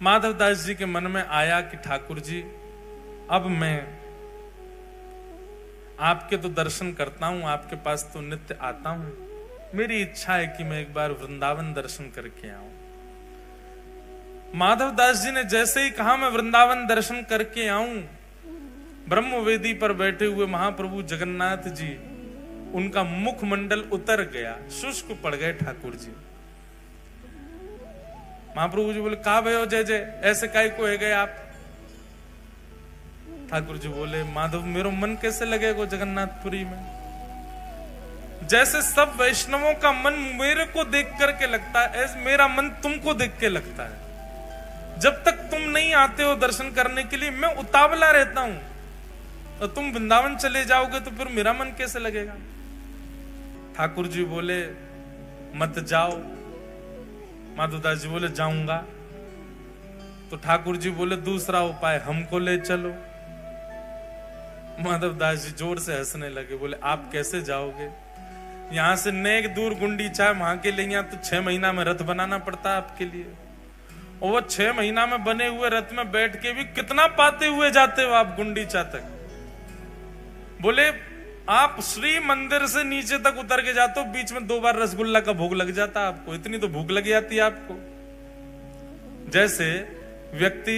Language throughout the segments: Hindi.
माधवदास जी के मन में आया कि ठाकुर जी, अब मैं आपके तो दर्शन करता हूं, आपके पास तो नित्य आता हूं, मेरी इच्छा है कि मैं एक बार वृंदावन दर्शन करके आऊं। माधवदास जी ने जैसे ही कहा मैं वृंदावन दर्शन करके आऊं, ब्रह्मवेदी पर बैठे हुए महाप्रभु जगन्नाथ जी, उनका मुखमंडल उतर गया, शुष्क पड़ गए ठाकुर जी। महाप्रभु जी बोले, कहा भयो जय जय, ऐसे काय को है गए आप? ठाकुर जी बोले, माधव मेरो मन कैसे लगेगा जगन्नाथपुरी में? जैसे सब वैष्णवों का मन मेरे को देख करके लगता है, ऐसे मेरा मन तुमको देख के लगता है। जब तक तुम नहीं आते हो दर्शन करने के लिए, मैं उतावला रहता हूं, और तुम वृंदावन चले जाओगे तो फिर मेरा मन कैसे लगेगा? ठाकुर जी बोले, मत जाओ। माधवदास जी बोले, जाऊंगा। तो ठाकुर जी बोले, दूसरा उपाय, हमको ले चलो। माधवदास जी जोर से हंसने लगे, बोले, आप कैसे जाओगे? यहां से नेक दूर गुंडीचा, वहां के लिए तो 6 महीना में रथ बनाना पड़ता है आपके लिए, और वो 6 महीना में बने हुए रथ में बैठ के भी कितना पाते हुए जाते हो आप गुंडीचा तक? बोले, आप श्री मंदिर से नीचे तक उतर के जाते हो, बीच में 2 बार रसगुल्ला का भोग लग जाता है आपको, इतनी तो भूख लग जाती है आपको। जैसे व्यक्ति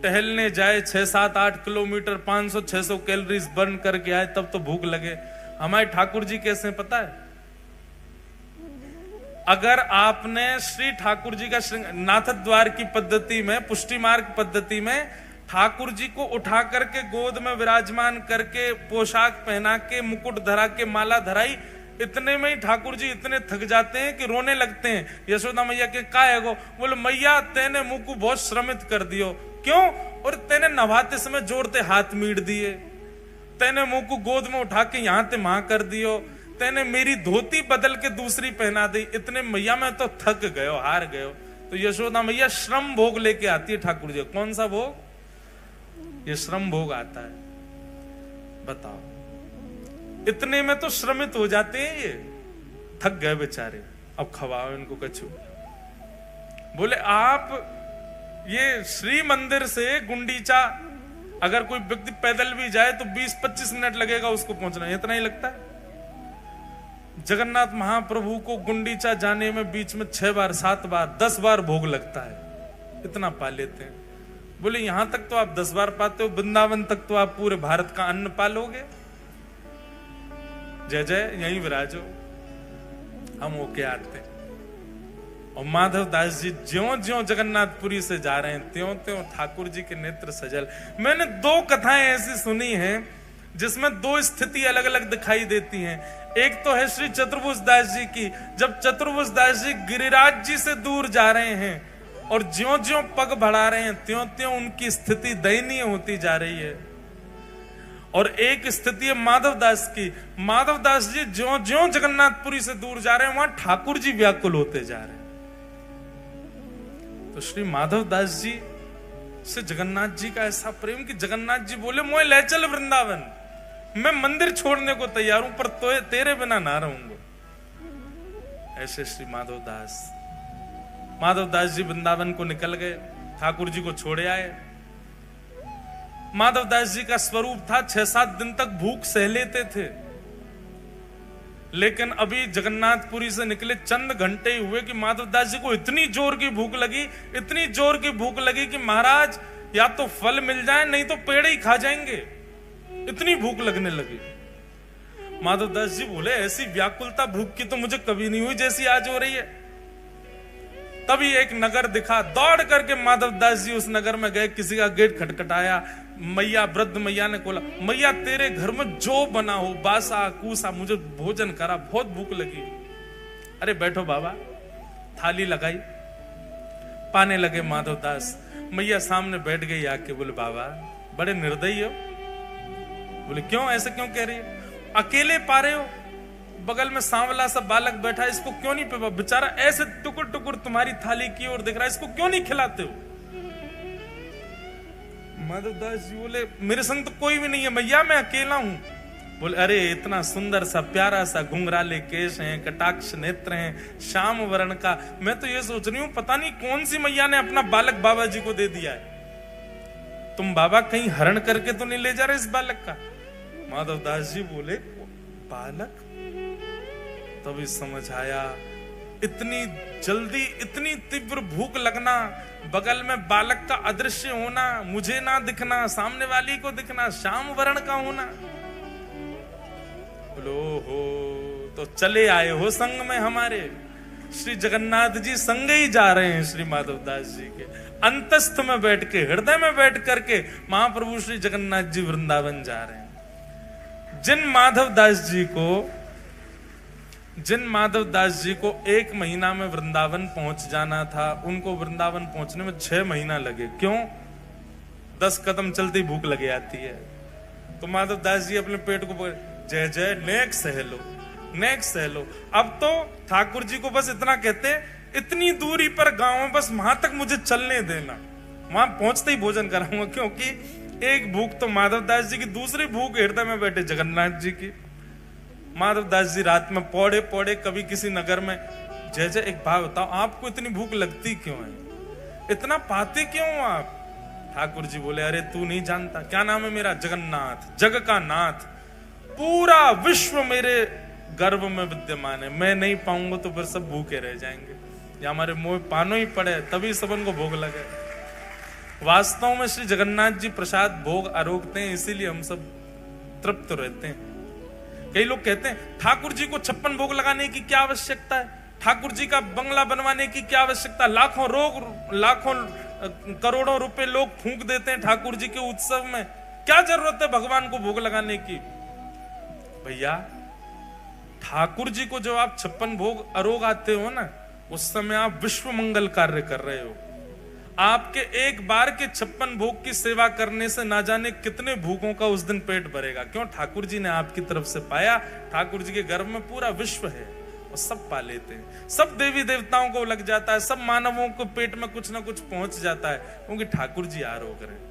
टहलने जाए 6-7-8 किलोमीटर, 500-600 कैलोरीज बर्न करके आए, तब तो भूख लगे। हमारे ठाकुर जी कैसे पता है? अगर आपने श्री ठाकुर जी का नाथ द्वार की पद्धति में, पुष्टि मार्ग पद्धति में ठाकुर जी को उठा करके गोद में विराजमान करके, पोशाक पहना के, मुकुट धरा के, माला धराई, इतने में ही ठाकुर जी इतने थक जाते हैं कि रोने लगते हैं। यशोदा मैया के का है गो? बोले, मैया तेने मुंह को बहुत श्रमित कर दियो। क्यों? और तेने नभाते समय जोड़ते हाथ मीड़ दिए, तेने मुंह को गोद में उठा के यहां ते वहां कर दियो, तेने मेरी धोती बदल के दूसरी पहना दी, इतने मैया मैं तो थक गयो, हार गयो। तो यशोदा मैया श्रम भोग लेके आती है ठाकुर जी। कौन सा भोग? ये श्रम भोग आता है। बताओ, इतने में तो श्रमित हो जाते हैं, ये थक गए बेचारे, अब खवाओ इनको कछु। बोले, आप ये श्री मंदिर से गुंडीचा अगर कोई व्यक्ति पैदल भी जाए तो 20-25 मिनट लगेगा उसको पहुंचना, इतना ही लगता है। जगन्नाथ महाप्रभु को गुंडीचा जाने में बीच में 6 बार, 7 बार, 10 बार भोग लगता है, इतना पा लेते हैं। बोले, यहां तक तो आप 10 बार पाते हो, वृंदावन तक तो आप पूरे भारत का अन्न पालोगे। जय जय, यहीं विराजो, हम होके आते हैं। और माधवदास जी ज्यों ज्यों जगन्नाथपुरी से जा रहे हैं, त्यों त्यों ठाकुर जी के नेत्र सजल। मैंने 2 कथाएं ऐसी सुनी हैं जिसमें 2 स्थिति अलग अलग दिखाई देती हैं। एक तो है श्री चतुर्भुज दास जी की, जब चतुर्भुज दास जी गिरिराज जी से दूर जा रहे हैं और ज्यों ज्यों पग बढ़ा रहे हैं, त्यों त्यों उनकी स्थिति दयनीय होती जा रही है। और एक स्थिति है माधवदास की, माधवदास जी ज्यों ज्यों जगन्नाथपुरी से दूर जा रहे हैं, वहां ठाकुर जी व्याकुल होते जा रहे हैं। तो श्री माधवदास जी से जगन्नाथ जी का ऐसा प्रेम कि जगन्नाथ जी बोले, मोए ले चल वृंदावन, मैं मंदिर छोड़ने को तैयार हूं, पर तो तेरे बिना ना रहूंगा। ऐसे श्री माधवदास जी वृंदावन को निकल गए, ठाकुर जी को छोड़े आए। माधवदास जी का स्वरूप था 6-7 दिन तक भूख सह लेते थे, लेकिन अभी जगन्नाथपुरी से निकले चंद घंटे ही हुए कि माधवदास जी को इतनी जोर की भूख लगी, इतनी जोर की भूख लगी कि महाराज या तो फल मिल जाए, नहीं तो पेड़ ही खा जाएंगे, इतनी भूख लगने लगी। माधवदास जी बोले, ऐसी व्याकुलता भूख की तो मुझे कभी नहीं हुई जैसी आज हो रही है। तभी एक नगर दिखा, दौड़ करके माधवदास जी उस नगर में गए, किसी का गेट खटखटाया, मैया, वृद्ध मैया ने बोला, मैया तेरे घर में जो बना हो, बासा कूसा, मुझे भोजन करा, बहुत भूख लगी। अरे बैठो बाबा, थाली लगाई, पाने लगे माधवदास। मैया सामने बैठ गई आके, बोले, बाबा बड़े निर्दयी हो। बोले, क्यों, ऐसे क्यों कह रही है? अकेले पा रहे हो, बगल में सांवला सा बालक बैठा, इसको क्यों नहीं पे, बेचारा ऐसे टुकुर टुकुर तुम्हारी थाली की ओर दिख रहा है, इसको क्यों नहीं खिलाते हो? माधवदास जी बोले, मेरे संग तो कोई भी नहीं है मैया, मैं अकेला हूं। बोले अरे इतना सुंदर सा प्यारा सा घुंघराले केश हैं, कटाक्ष नेत्र हैं, श्याम वर्ण का। मैं तो ये सोच रही हूं पता नहीं कौन सी मैया ने अपना बालक बाबा जी को दे दिया है। तुम बाबा कहीं हरण करके तो नहीं ले जा रहे इस बालक का? माधवदास जी बोले बालक? तभी समझ आया, इतनी जल्दी इतनी तीव्र भूख लगना, बगल में बालक का अदृश्य होना, मुझे ना दिखना, सामने वाली को दिखना, श्याम वर्ण का होना। बोलो हो तो चले आए हो संग में हमारे। श्री जगन्नाथ जी संग ही जा रहे हैं श्री माधवदास जी के। अंतस्थ में बैठ के, हृदय में बैठ करके महाप्रभु श्री जगन्नाथ जी वृंदावन जा रहे हैं। जिन माधवदास जी को 1 महीना में वृंदावन पहुंच जाना था, उनको वृंदावन पहुंचने में 6 महीना लगे। क्यों? 10 कदम चलती भूख लगे आती है। तो माधवदास जी अपने पेट को जय जय नेक सहलो, नेक सहलो। अब तो ठाकुर जी को बस इतना कहते, इतनी दूरी पर गांव है, बस वहां तक मुझे चलने देना, वहां पहुंचते ही भोजन कराऊंगा। क्योंकि एक भूख तो माधवदास जी की, दूसरी भूख हृदय में बैठे जगन्नाथ जी की। माधवदास जी रात में पौड़े पौड़े कभी किसी नगर में, जय जय एक बात बताओ, आपको इतनी भूख लगती क्यों है? इतना पाते क्यों आप? ठाकुर जी बोले अरे तू नहीं जानता, क्या नाम है मेरा? जगन्नाथ, जग का नाथ। पूरा विश्व मेरे गर्भ में विद्यमान है। मैं नहीं पाऊंगा तो फिर सब भूखे रह जाएंगे, या हमारे मुंह पानो ही पड़े तभी सबन को भोग लगे। वास्तव में श्री जगन्नाथ जी प्रसाद भोग आरोगते हैं, इसीलिए हम सब तृप्त रहते हैं। कई लोग कहते हैं ठाकुर जी को 56 भोग लगाने की क्या आवश्यकता है, ठाकुर जी का बंगला बनवाने की क्या आवश्यकता, लाखों करोड़ों रुपए लोग फूंक देते हैं ठाकुर जी के उत्सव में, क्या जरूरत है भगवान को भोग लगाने की? भैया ठाकुर जी को जब आप 56 भोग आरोग आते हो ना, उस समय आप विश्व मंगल कार्य कर रहे हो। आपके एक बार के 56 भोग की सेवा करने से ना जाने कितने भूखों का उस दिन पेट भरेगा। क्यों? ठाकुर जी ने आपकी तरफ से पाया। ठाकुर जी के गर्भ में पूरा विश्व है और सब पा लेते हैं। सब देवी देवताओं को लग जाता है, सब मानवों को पेट में कुछ ना कुछ पहुंच जाता है, क्योंकि ठाकुर जी आरोग रहे।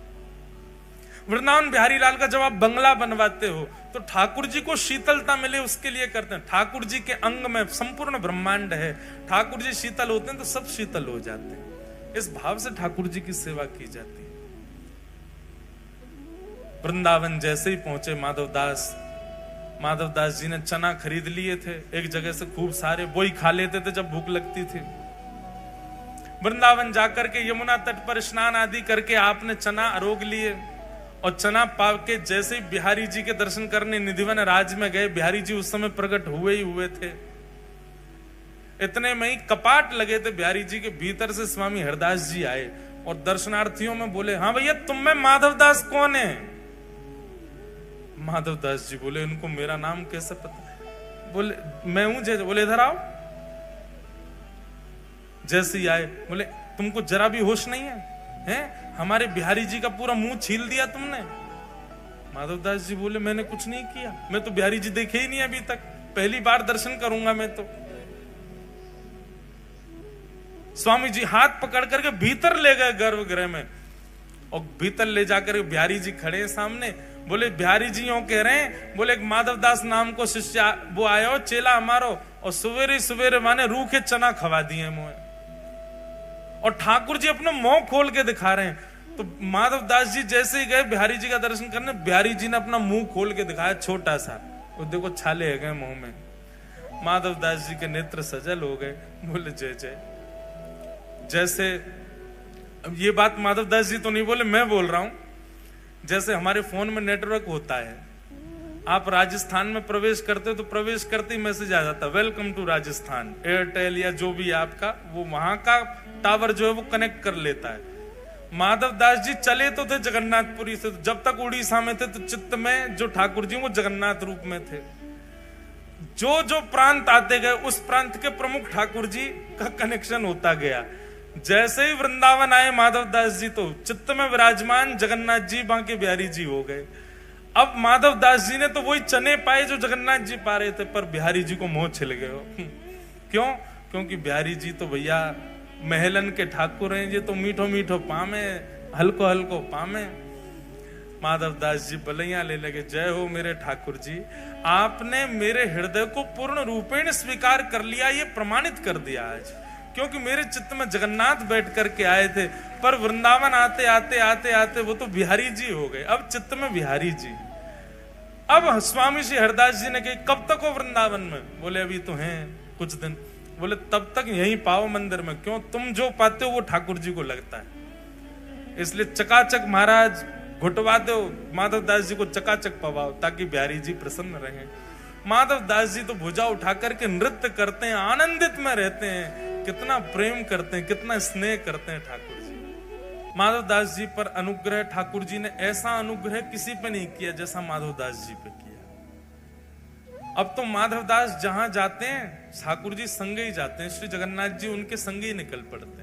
वृंदावन बिहारी लाल का जब आप बंगला बनवाते हो तो ठाकुर जी को शीतलता मिले उसके लिए करते हैं। ठाकुर जी के अंग में संपूर्ण ब्रह्मांड है, ठाकुर जी शीतल होते हैं तो सब शीतल हो जाते हैं। इस भाव से ठाकुर जी की सेवा की जाती है। वृंदावन जैसे ही पहुंचे माधवदास जी ने चना खरीद लिए थे एक जगह से, खूब सारे, वो ही खा लेते थे जब भूख लगती थी। वृंदावन जाकर के यमुना तट पर स्नान आदि करके आपने चना आरोग लिए, और चना पाव के जैसे ही बिहारी जी के दर्शन करने निधिवन राज में गए, बिहारी जी उस समय प्रकट हुए ही हुए थे। इतने में ही कपाट लगे थे बिहारी जी के भीतर से स्वामी हरदास जी आए और दर्शनार्थियों में बोले, हाँ भैया तुम में माधवदास कौन है? माधवदास जी बोले, इनको मेरा नाम कैसे पता? बोले मैं हूं जय। बोले इधर आओ। जैसे ही आए बोले, तुमको जरा भी होश नहीं है? हैं? हमारे बिहारी जी का पूरा मुंह छील दिया तुमने। माधवदास जी बोले, मैंने कुछ नहीं किया, मैं तो बिहारी जी देखे ही नहीं अभी तक, पहली बार दर्शन करूंगा मैं तो। स्वामी जी हाथ पकड़ करके भीतर ले गए गर्भगृह में, और भीतर ले जाकर बिहारी जी खड़े हैं सामने। बोले बिहारी जी यूं कह रहे हैं, बोले एक माधवदास नाम को शिष्य वो आया हो, चेला हमारो, और सवेरे सवेरे माने रूखे चना खवा दिए मुझे। और ठाकुर जी अपना मुंह खोल के दिखा रहे हैं। तो माधवदास जी जैसे ही गए बिहारी जी का दर्शन करने, बिहारी जी ने अपना मुंह खोल के दिखाया छोटा सा, वो देखो छाले है गए मुंह में। माधवदास जी के नेत्र सजल हो गए, बोले जय जय। जैसे अब ये बात माधवदास जी तो नहीं बोले, मैं बोल रहा हूं। जैसे हमारे फोन में नेटवर्क होता है, आप राजस्थान में प्रवेश करते हो तो प्रवेश करते ही मैसेज आ जाता है, वेलकम टू राजस्थान। एयरटेल या जो भी आपका, वो वहां का टावर जो है वो कनेक्ट कर लेता है। माधवदास जी चले तो थे जगन्नाथपुरी से, जब तक उड़ीसा में थे तो चित्त में जो ठाकुर जी वो जगन्नाथ रूप में थे। जो जो प्रांत आते गए उस प्रांत के प्रमुख ठाकुर जी का कनेक्शन होता गया। जैसे ही वृंदावन आए माधवदास जी तो चित्त में विराजमान जगन्नाथ जी बांके बिहारी जी हो गए। अब माधवदास जी ने तो वही चने पाए जो जगन्नाथ जी पा रहे थे, पर बिहारी जी को मोह छिल गए हो। क्यों? क्योंकि बिहारी जी तो भैया महलन के ठाकुर हैं, ये तो मीठो मीठो पामे, हल्को हल्को पामे। माधवदास जी बलैया ले लगे, जय हो मेरे ठाकुर जी, आपने मेरे हृदय को पूर्ण रूपेण स्वीकार कर लिया, ये प्रमाणित कर दिया आज। क्योंकि मेरे चित्त में जगन्नाथ बैठ करके आए थे, पर वृंदावन आते आते आते आते वो तो बिहारी जी हो गए, अब चित्त में बिहारी जी। अब स्वामी श्री हरदास जी ने कही, कब तक हो वृंदावन में? बोले अभी तो हैं कुछ दिन। बोले तब तक यहीं पाओ मंदिर में। क्यों? तुम जो पाते हो वो ठाकुर जी को लगता है, इसलिए चकाचक महाराज घुटवा दो, माधवदास जी को चकाचक पवाओ, ताकि बिहारी जी प्रसन्न रहें। माधवदास जी तो भुजा उठा करके नृत्य करते हैं, आनंदित में रहते हैं, कितना प्रेम करते हैं, कितना स्नेह करते हैं ठाकुर जी। माधवदास जी पर अनुग्रह, ठाकुर जी ने ऐसा अनुग्रह किसी पे नहीं किया जैसा माधवदास जी पे किया। अब तो माधवदास जहां जाते हैं ठाकुर जी संग ही जाते हैं, श्री जगन्नाथ जी उनके संग ही निकल पड़ते हैं।